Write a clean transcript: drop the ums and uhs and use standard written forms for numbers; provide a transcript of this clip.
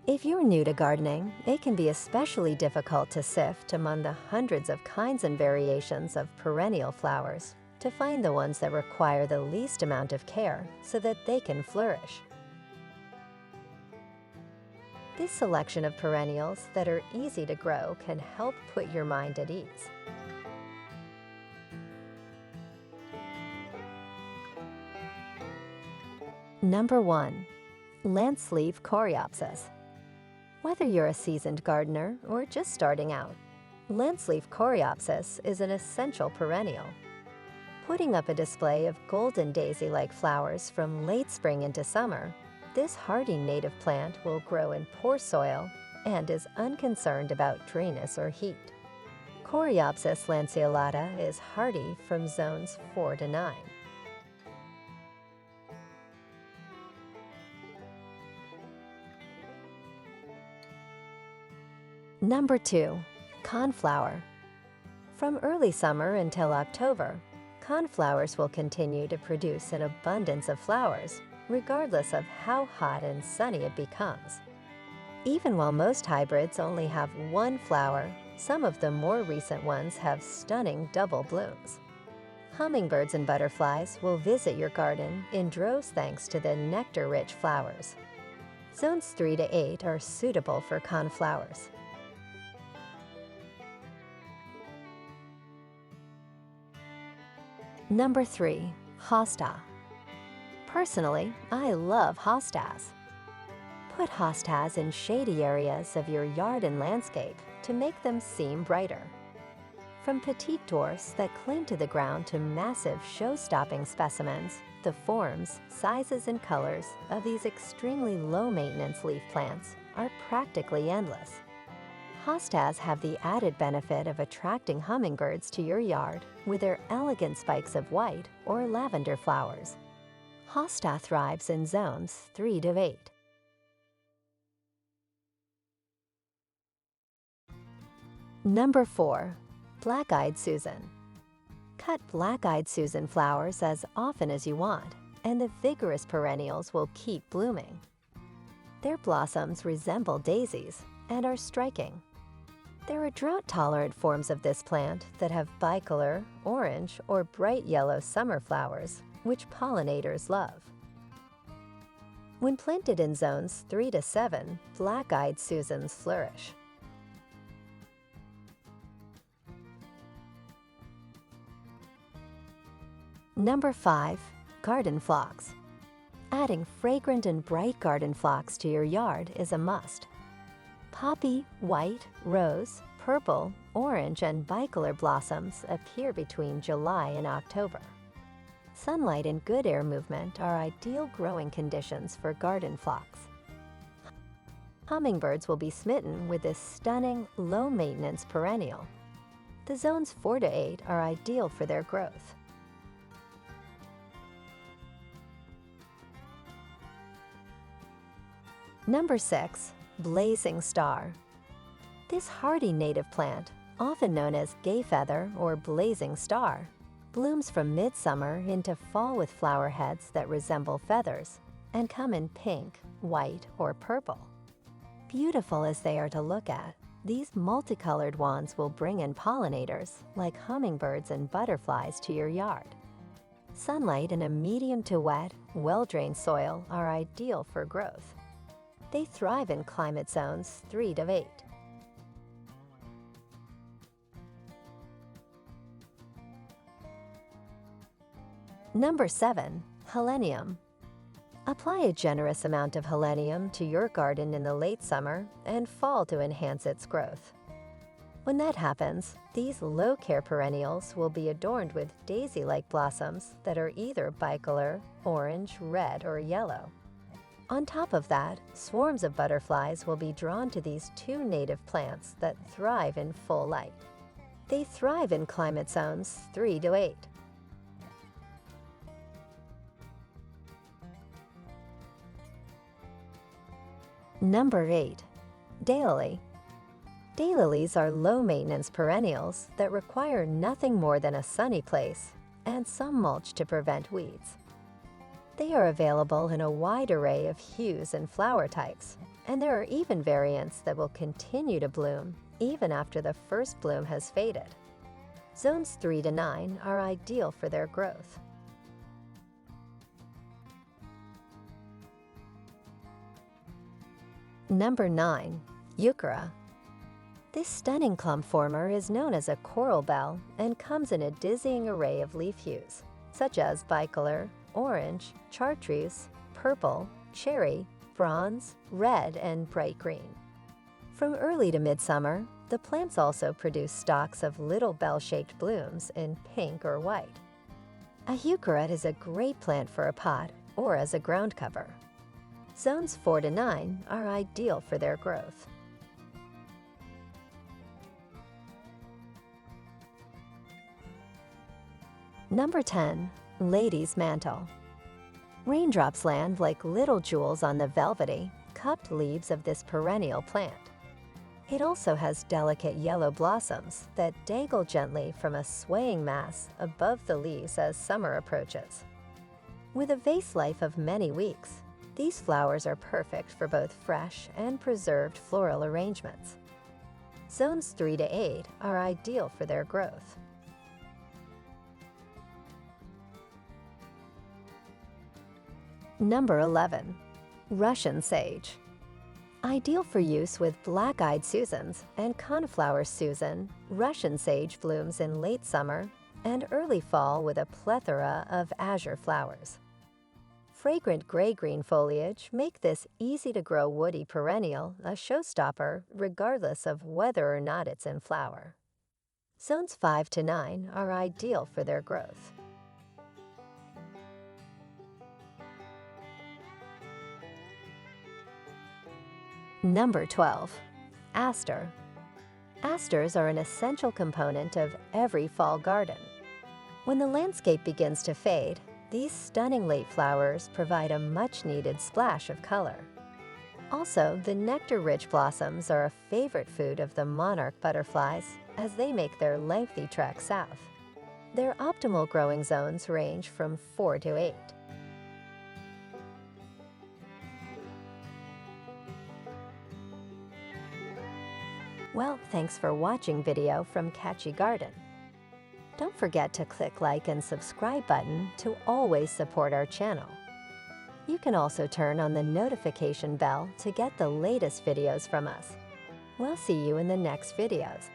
If you're new to gardening, it can be especially difficult to sift among the hundreds of kinds and variations of perennial flowers to find the ones that require the least amount of care so that they can flourish. This selection of perennials that are easy to grow can help put your mind at ease. Number 1. Lanceleaf Coreopsis. Whether you're a seasoned gardener or just starting out, Lanceleaf Coreopsis is an essential perennial. Putting up a display of golden daisy-like flowers from late spring into summer, this hardy native plant will grow in poor soil and is unconcerned about dryness or heat. Coreopsis lanceolata is hardy from zones 4 to 9. Number 2. Coneflower. From early summer until October, coneflowers will continue to produce an abundance of flowers, regardless of how hot and sunny it becomes. Even while most hybrids only have one flower, some of the more recent ones have stunning double blooms. Hummingbirds and butterflies will visit your garden in droves thanks to the nectar-rich flowers. Zones 3 to 8 are suitable for coneflowers. Number 3. Hosta. Personally, I love hostas. Put hostas in shady areas of your yard and landscape to make them seem brighter. From petite dwarfs that cling to the ground to massive show-stopping specimens, the forms, sizes, and colors of these extremely low-maintenance leaf plants are practically endless. Hostas have the added benefit of attracting hummingbirds to your yard with their elegant spikes of white or lavender flowers. Hosta thrives in zones 3 to 8. Number 4. Black-eyed Susan. Cut black-eyed Susan flowers as often as you want, and the vigorous perennials will keep blooming. Their blossoms resemble daisies and are striking. There are drought-tolerant forms of this plant that have bicolor, orange, or bright yellow summer flowers, which pollinators love. When planted in zones 3 to 7, black-eyed Susans flourish. Number 5. Garden Phlox. Adding fragrant and bright garden phlox to your yard is a must. Poppy, white, rose, purple, orange, and bicolor blossoms appear between July and October. Sunlight and good air movement are ideal growing conditions for garden phlox. Hummingbirds will be smitten with this stunning, low-maintenance perennial. The zones 4 to 8 are ideal for their growth. Number 6. Blazing Star. This hardy native plant, often known as gayfeather or blazing star, blooms from midsummer into fall with flower heads that resemble feathers and come in pink, white, or purple. Beautiful as they are to look at, these multicolored wands will bring in pollinators like hummingbirds and butterflies to your yard. Sunlight in a medium to wet, well-drained soil are ideal for growth. They thrive in climate zones 3 to 8. Number 7. Helenium. Apply a generous amount of helenium to your garden in the late summer and fall to enhance its growth. When that happens, these low-care perennials will be adorned with daisy-like blossoms that are either bicolor, orange, red, or yellow. On top of that, swarms of butterflies will be drawn to these two native plants that thrive in full light. They thrive in climate zones 3 to 8. Number 8. Daylily. Daylilies are low-maintenance perennials that require nothing more than a sunny place and some mulch to prevent weeds. They are available in a wide array of hues and flower types, and there are even variants that will continue to bloom even after the first bloom has faded. Zones 3 to 9 are ideal for their growth. Number 9. Heuchera. This stunning clump former is known as a coral bell and comes in a dizzying array of leaf hues, such as bicolor, orange, chartreuse, purple, cherry, bronze, red, and bright green. From early to midsummer, the plants also produce stalks of little bell-shaped blooms in pink or white. A heuchera is a great plant for a pot or as a ground cover. Zones 4 to 9 are ideal for their growth. Number 10. Lady's Mantle. Raindrops land like little jewels on the velvety, cupped leaves of this perennial plant. It also has delicate yellow blossoms that dangle gently from a swaying mass above the leaves as summer approaches. With a vase life of many weeks, these flowers are perfect for both fresh and preserved floral arrangements. Zones 3 to 8 are ideal for their growth. Number 11. Russian Sage. Ideal for use with black-eyed Susans and Coneflower Susan, Russian sage blooms in late summer and early fall with a plethora of azure flowers. Fragrant gray-green foliage make this easy-to-grow woody perennial a showstopper regardless of whether or not it's in flower. Zones 5 to 9 are ideal for their growth. Number 12. Aster. Asters are an essential component of every fall garden. When the landscape begins to fade, these stunning late flowers provide a much-needed splash of color. Also, the nectar-rich blossoms are a favorite food of the monarch butterflies as they make their lengthy trek south. Their optimal growing zones range from 4 to 8. Well, thanks for watching video from Catchy Garden. Don't forget to click like and subscribe button to always support our channel. You can also turn on the notification bell to get the latest videos from us. We'll see you in the next videos.